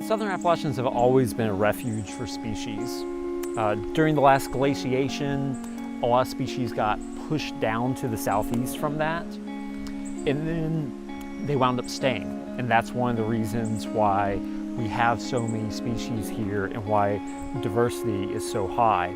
Southern Appalachians have always been a refuge for species. During the last glaciation, a lot of species got pushed down to the southeast from that, and then they wound up staying. And that's one of the reasons why we have so many species here and why diversity is so high.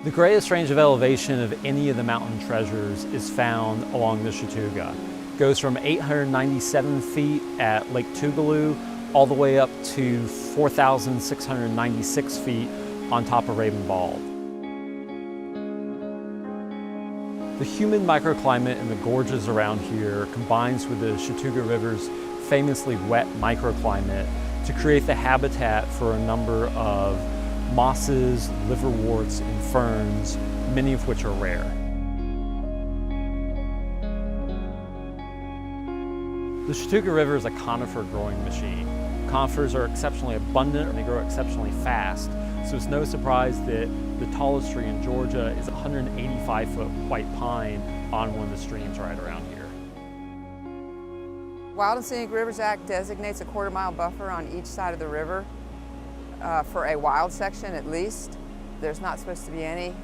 The greatest range of elevation of any of the mountain treasures is found along the Chattooga. It goes from 897 feet at Lake Tougaloo all the way up to 4,696 feet on top of Rabun Bald. The humid microclimate in the gorges around here combines with the Chattooga River's famously wet microclimate to create the habitat for a number of mosses, liverworts, and ferns, many of which are rare. The Chattooga River is a conifer growing machine. Conifers are exceptionally abundant and they grow exceptionally fast, so it's no surprise that the tallest tree in Georgia is a 185-foot white pine on one of the streams right around here. Wild and Scenic Rivers Act designates a quarter-mile buffer on each side of the river. For a wild section at least. There's not supposed to be any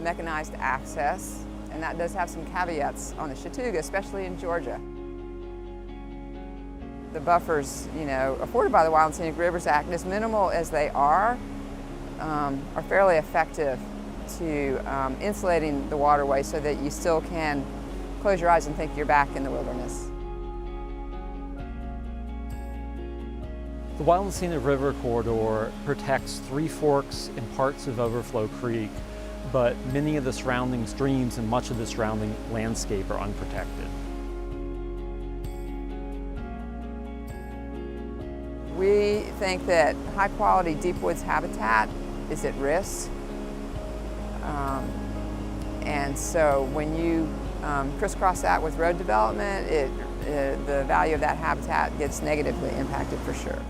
mechanized access, and that does have some caveats on the Chattooga, especially in Georgia. The buffers, afforded by the Wild and Scenic Rivers Act, as minimal as they are fairly effective to insulating the waterway so that you still can close your eyes and think you're back in the wilderness. The Wild and Scenic River Corridor protects Three Forks and parts of Overflow Creek, but many of the surrounding streams and much of the surrounding landscape are unprotected. We think that high-quality deep woods habitat is at risk, and so when you crisscross that with road development, the value of that habitat gets negatively impacted for sure.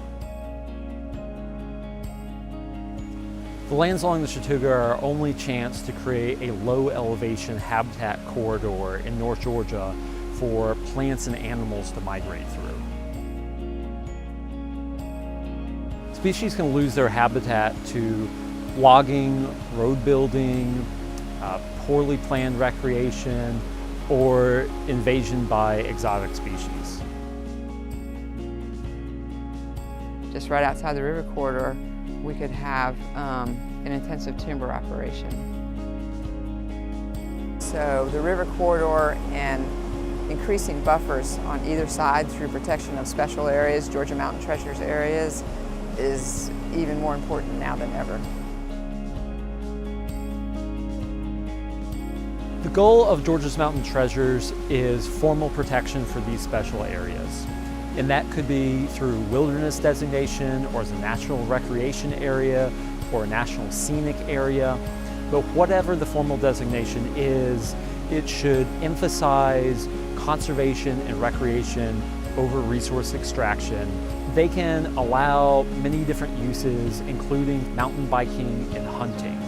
The lands along the Chattooga are our only chance to create a low elevation habitat corridor in North Georgia for plants and animals to migrate through. Species can lose their habitat to logging, road building, poorly planned recreation, or invasion by exotic species. Just right outside the river corridor, we could have an intensive timber operation. So the river corridor and increasing buffers on either side through protection of special areas, Georgia Mountain Treasures areas, is even more important now than ever. The goal of Georgia's Mountain Treasures is formal protection for these special areas. And that could be through wilderness designation or as a natural recreation area or a national scenic area. But whatever the formal designation is, it should emphasize conservation and recreation over resource extraction. They can allow many different uses, including mountain biking and hunting.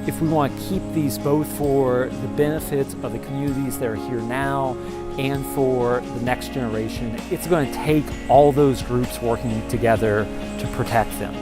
If we want to keep these both for the benefits of the communities that are here now and for the next generation, it's going to take all those groups working together to protect them.